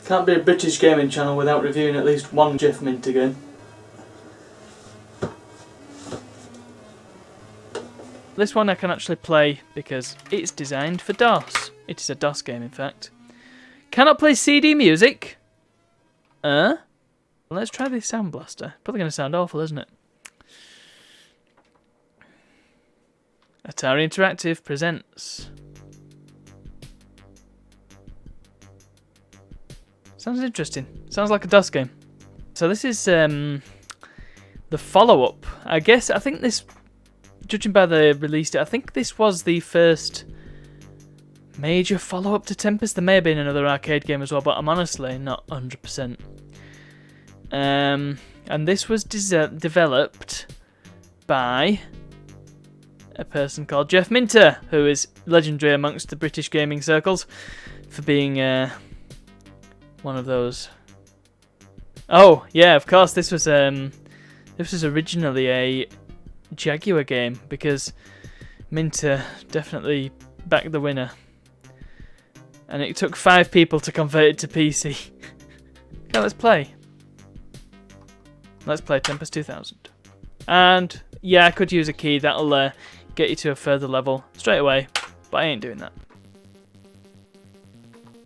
Can't be a British gaming channel without reviewing at least one Jeff Minter game. This one I can actually play because it's designed for DOS. It is a DOS game, in fact. Cannot play CD music? Let's try the Sound Blaster. Probably going to sound awful, isn't it? Atari Interactive presents. Sounds interesting. Sounds like a DOS game. So this is the follow-up. I think this, judging by the release date, I think this was the first major follow-up to Tempest. There may have been another arcade game as well, but I'm honestly not 100%. And this was developed by a person called Jeff Minter, who is legendary amongst the British gaming circles for being one of those. Oh yeah, of course. This was originally a Jaguar game because Minter definitely backed the winner, and it took 5 people to convert it to PC. Okay, let's play. Let's play Tempest 2000. And yeah, I could use a key. That'll get you to a further level straight away, but I ain't doing that.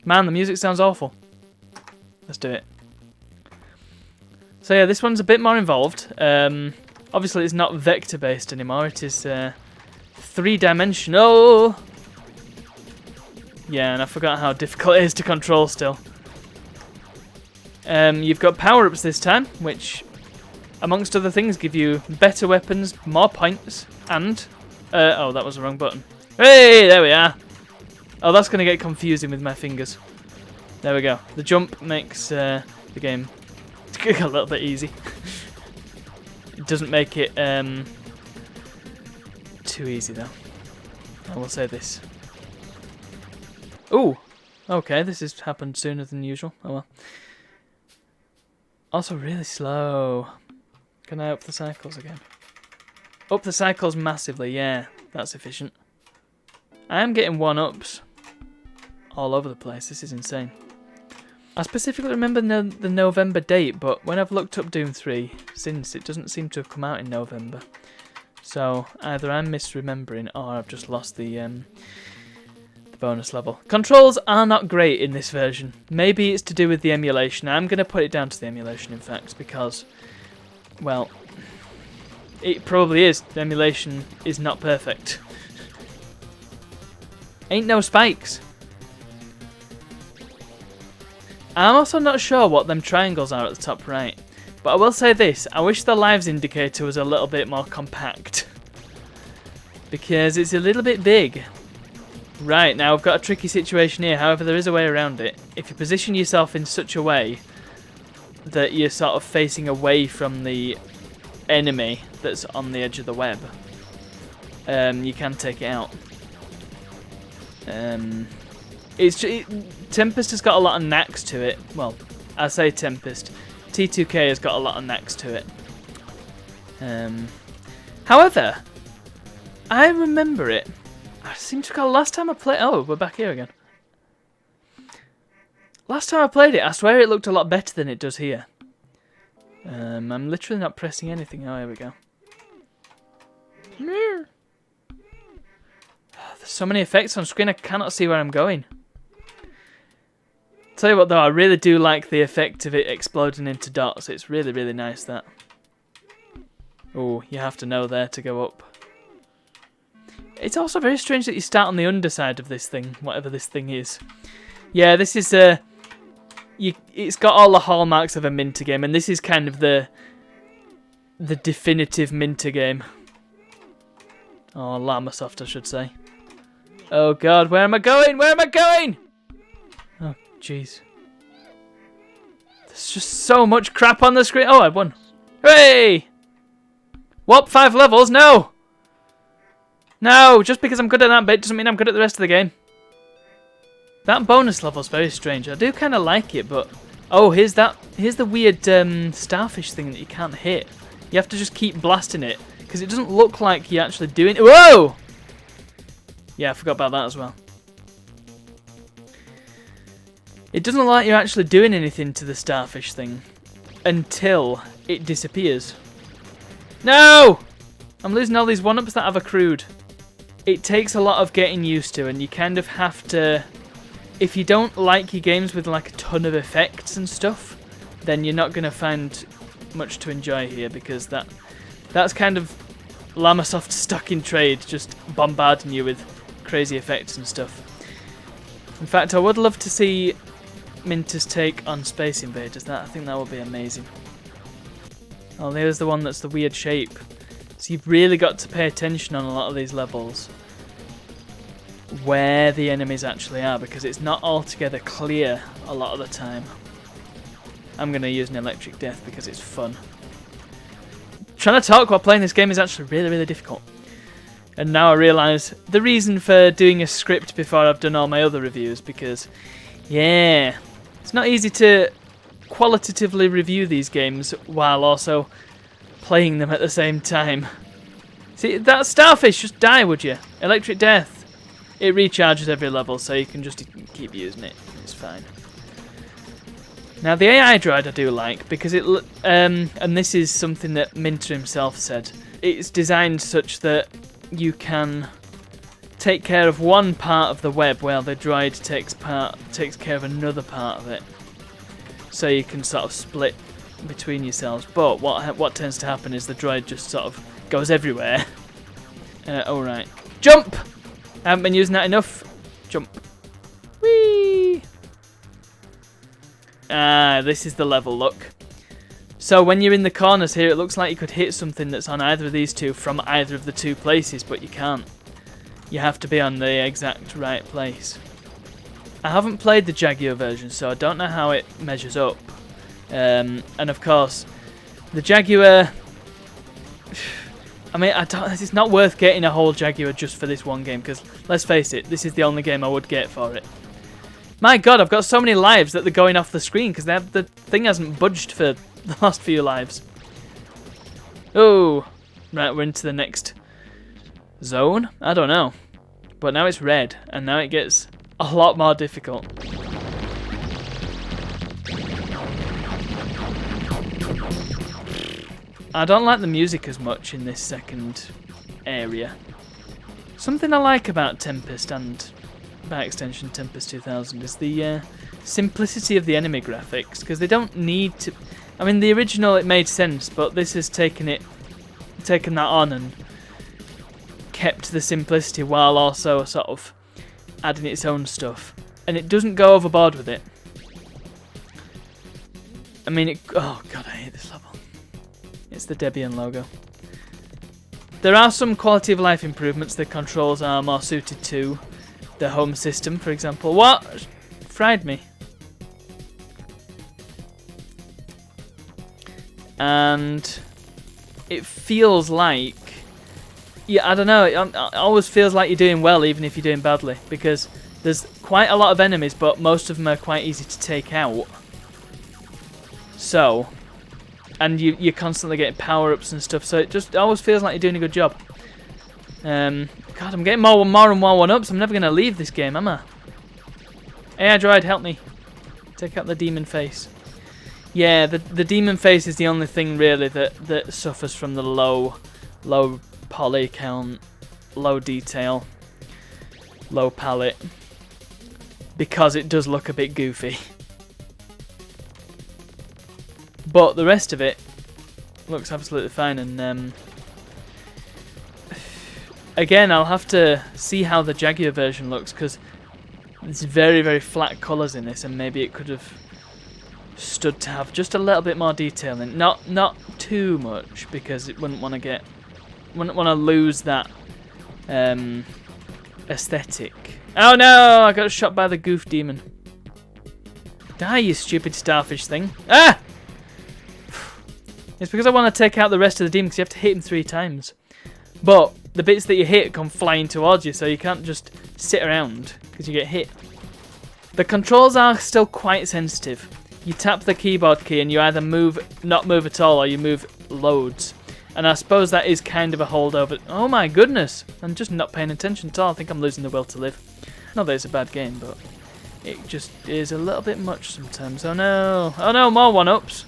Man, the music sounds awful. Let's do it. So yeah, this one's a bit more involved. Obviously it's not vector based anymore, it is 3-dimensional. Yeah, and I forgot how difficult it is to control still. You've got power-ups this time, which amongst other things give you better weapons, more points, and oh, that was the wrong button. Hey, there we are. Oh, that's going to get confusing with my fingers. There we go. The jump makes the game a little bit easy. It doesn't make it too easy though. I will say this. Ooh, okay, this has happened sooner than usual. Oh well. Also really slow. Can I up the cycles again? Up the cycles massively, yeah, that's efficient. I am getting 1-ups all over the place. This is insane. I specifically remember the November date, but when I've looked up Doom 3 since, it doesn't seem to have come out in November. So either I'm misremembering or I've just lost the bonus level. Controls are not great in this version. Maybe it's to do with the emulation. I'm going to put it down to the emulation, in fact, because, well, it probably is. The emulation is not perfect. Ain't no spikes. I'm also not sure what them triangles are at the top right, but I will say this, I wish the lives indicator was a little bit more compact, because it's a little bit big. Right, now I've got a tricky situation here, however there is a way around it. If you position yourself in such a way that you're sort of facing away from the enemy that's on the edge of the web, you can take it out. Tempest has got a lot of knacks to it. Well, I say Tempest. T2K has got a lot of knacks to it. However, I remember it. I seem to recall last time I played... Oh, we're back here again. Last time I played it, I swear it looked a lot better than it does here. I'm literally not pressing anything. Oh, here we go. There's so many effects on screen, I cannot see where I'm going. Tell you what though, I really do like the effect of it exploding into dots. It's really, really nice, that. Oh, you have to know there to go up. It's also very strange that you start on the underside of this thing, whatever this thing is. Yeah, this is it's got all the hallmarks of a Minter game, and this is kind of the definitive Minter game. Oh, Llamasoft, I should say. Oh god, where am I going? Where am I going? Oh, jeez. There's just so much crap on the screen. Oh, I won. Hooray! What? 5 levels? No! No, just because I'm good at that bit doesn't mean I'm good at the rest of the game. That bonus level's very strange. I do kind of like it, but... Oh, here's the weird starfish thing that you can't hit. You have to just keep blasting it, because it doesn't look like you're actually doing it. Whoa! Yeah, I forgot about that as well. It doesn't look like you're actually doing anything to the starfish thing until it disappears. No! I'm losing all these 1-ups that I've accrued. It takes a lot of getting used to, and you kind of have to... If you don't like your games with like a ton of effects and stuff, then you're not going to find much to enjoy here, because that's kind of Llamasoft stuck in trade, just bombarding you with crazy effects and stuff. In fact, I would love to see Minter's take on Space Invaders. I think that would be amazing. Oh, there's the one that's the weird shape. So you've really got to pay attention on a lot of these levels where the enemies actually are, because it's not altogether clear a lot of the time. I'm going to use an electric death because it's fun. Trying to talk while playing this game is actually really, really difficult. And now I realise the reason for doing a script before I've done all my other reviews, because, yeah, it's not easy to qualitatively review these games while also playing them at the same time. See, that starfish, just die, would you? Electric death. It recharges every level, so you can just keep using it. It's fine. Now, the AI droid I do like, because it... and this is something that Minter himself said. It's designed such that you can take care of one part of the web while the droid takes care of another part of it. So you can sort of split between yourselves. But what tends to happen is the droid just sort of goes everywhere. Alright. Jump! I haven't been using that enough. Jump. Whee! This is the level, look. So when you're in the corners here, it looks like you could hit something that's on either of these two from either of the two places, but you can't. You have to be on the exact right place. I haven't played the Jaguar version, so I don't know how it measures up. And of course, the Jaguar... I mean, it's not worth getting a whole Jaguar just for this one game, because let's face it, this is the only game I would get for it. My god, I've got so many lives that they're going off the screen because the thing hasn't budged for the last few lives. Oh, right, we're into the next zone? I don't know. But now it's red, and now it gets a lot more difficult. I don't like the music as much in this second area. Something I like about Tempest, and by extension Tempest 2000, is the simplicity of the enemy graphics, because they don't need to... I mean, the original, it made sense, but this has taken that on and kept the simplicity while also sort of adding its own stuff. And it doesn't go overboard with it. I mean, oh god, I hate this level. It's the Debian logo. There are some quality of life improvements. The controls are more suited to the home system, for example. What? Fried me. And it feels like... Yeah, I don't know. It always feels like you're doing well, even if you're doing badly. Because there's quite a lot of enemies, but most of them are quite easy to take out. So... And you're constantly getting power-ups and stuff, so it just always feels like you're doing a good job. God, I'm getting more and more 1-ups. I'm never going to leave this game, am I? AI droid, help me. Take out the demon face. Yeah, the demon face is the only thing, really, that suffers from the low poly count, low detail, low palette. Because it does look a bit goofy. But the rest of it looks absolutely fine, and again, I'll have to see how the Jaguar version looks, because there's very, very flat colours in this, and maybe it could have stood to have just a little bit more detail in. Not too much, because it wouldn't want to lose that aesthetic. Oh no! I got shot by the goof demon. Die, you stupid starfish thing! Ah! It's because I want to take out the rest of the demons, because you have to hit him 3 times. But the bits that you hit come flying towards you, so you can't just sit around, because you get hit. The controls are still quite sensitive. You tap the keyboard key and you either not move at all, or you move loads. And I suppose that is kind of a holdover. Oh my goodness! I'm just not paying attention at all. I think I'm losing the will to live. Not that it's a bad game, but It just is a little bit much sometimes. Oh no! Oh no, more one-ups!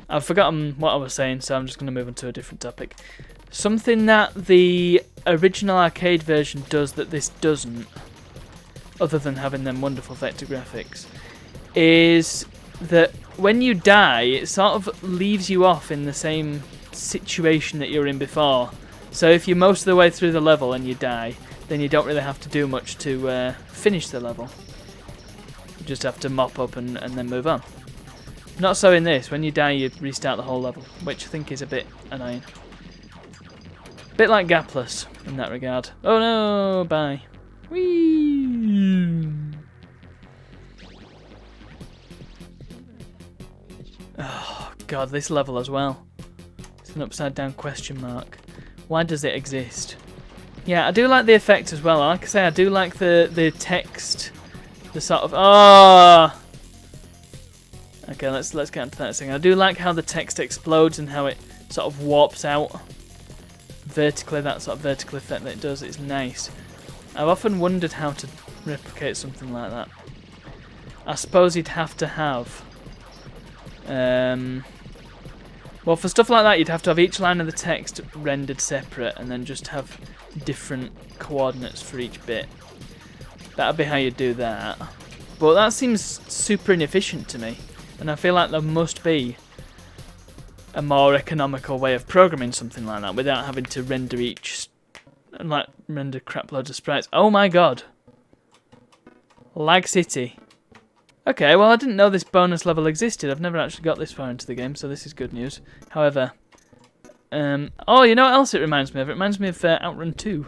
I've forgotten what I was saying, so I'm just going to move on to a different topic. Something that the original arcade version does that this doesn't, other than having them wonderful vector graphics, is that when you die, it sort of leaves you off in the same situation that you were in before. So if you're most of the way through the level and you die, then you don't really have to do much to finish the level. You just have to mop up and then move on. Not so in this. When you die, you restart the whole level, which I think is a bit annoying. Bit like Gapless in that regard. Oh no, bye. Whee! Oh god, this level as well. It's an upside down question mark. Why does it exist? Yeah, I do like the effect as well. Like I say, I do like the text, the sort of Okay, let's get into that thing. I do like how the text explodes and how it sort of warps out vertically. That sort of vertical effect that it does, it's nice. I've often wondered how to replicate something like that. I suppose you'd have to have well, for stuff like that, you'd have to have each line of the text rendered separate and then just have different coordinates for each bit. That'd be how you do that. But that seems super inefficient to me, and I feel like there must be a more economical way of programming something like that without having to render render crap loads of sprites. Oh my god. Lag City. Okay, well I didn't know this bonus level existed. I've never actually got this far into the game, so this is good news. However, oh, you know what else it reminds me of? It reminds me of Outrun 2.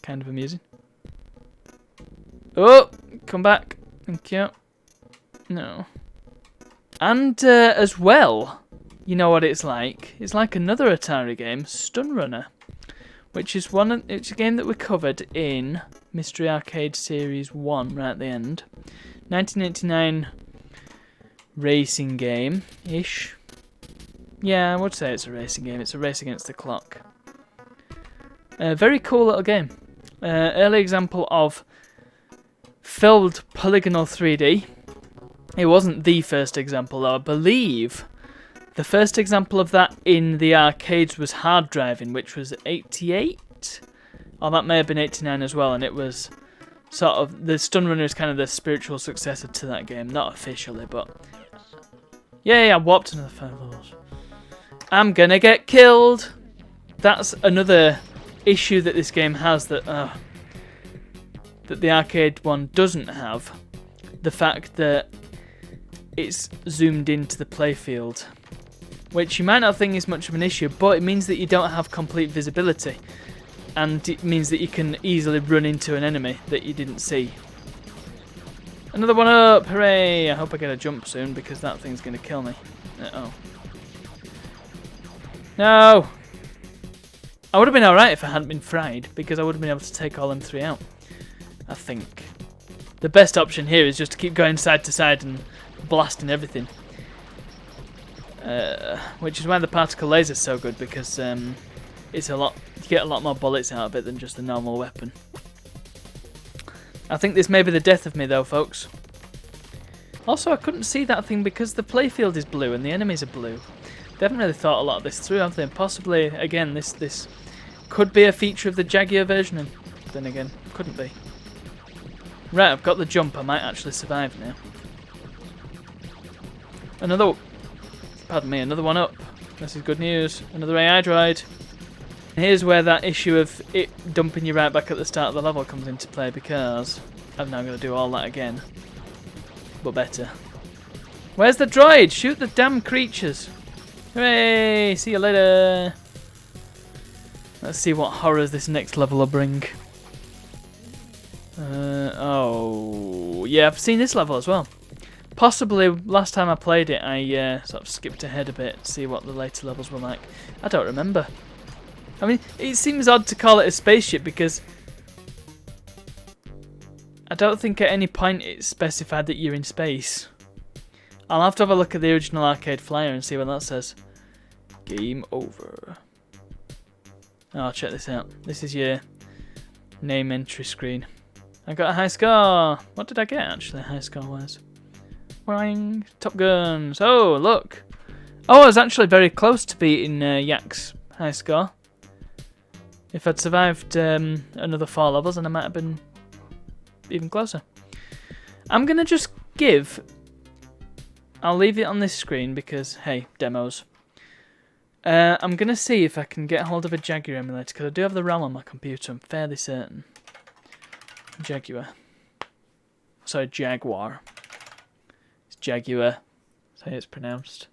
Kind of amusing. Oh, come back. Thank you. No. And as well, you know what it's like? It's like another Atari game, Stun Runner, which is it's a game that we covered in Mystery Arcade Series 1 right at the end. 1989 racing game-ish. Yeah, I would say it's a racing game. It's a race against the clock. Very cool little game. Early example of filled polygonal 3D. It wasn't the first example though. I believe the first example of that in the arcades was hard driving, which was 88? Or that may have been 89 as well, and it was sort of, the Stun Runner is kind of the spiritual successor to that game. Not officially, but yeah, I warped another 5 levels. I'm gonna get killed! That's another issue that this game has that the arcade one doesn't have. The fact that it's zoomed into the playfield, which you might not think is much of an issue, but it means that you don't have complete visibility, and it means that you can easily run into an enemy that you didn't see. Another one up! Hooray! I hope I get a jump soon, because that thing's going to kill me. Uh-oh. No! I would have been alright if I hadn't been fried, because I would have been able to take all them 3 out. I think. The best option here is just to keep going side to side and blasting everything. Which is why the particle laser is so good, because it's you get a lot more bullets out of it than just the normal weapon. I think this may be the death of me though, folks. Also, I couldn't see that thing because the playfield is blue and the enemies are blue. They haven't really thought a lot of this through, have they? Possibly, again, this could be a feature of the Jaguar version, and then again, couldn't be. Right, I've got the jump. I might actually survive now. Another one up. This is good news. Another AI droid. Here's where that issue of it dumping you right back at the start of the level comes into play, because I'm now going to do all that again, but better. Where's the droid? Shoot the damn creatures. Hooray! See you later. Let's see what horrors this next level will bring. Oh, yeah, I've seen this level as well. Possibly last time I played it, I sort of skipped ahead a bit to see what the later levels were like. I don't remember. I mean, it seems odd to call it a spaceship because I don't think at any point it's specified that you're in space. I'll have to have a look at the original arcade flyer and see what that says. Game over. Oh, check this out. This is your name entry screen. I got a high score. What did I get, actually, high score-wise? Wang, Top Guns. Oh, look. Oh, I was actually very close to beating Yak's high score. If I'd survived another 4 levels, then I might have been even closer. I'm going to just give... I'll leave it on this screen because, hey, demos. I'm going to see if I can get hold of a Jaguar emulator, because I do have the RAM on my computer, I'm fairly certain. Jaguar. Sorry, Jaguar. It's Jaguar. That's how it's pronounced.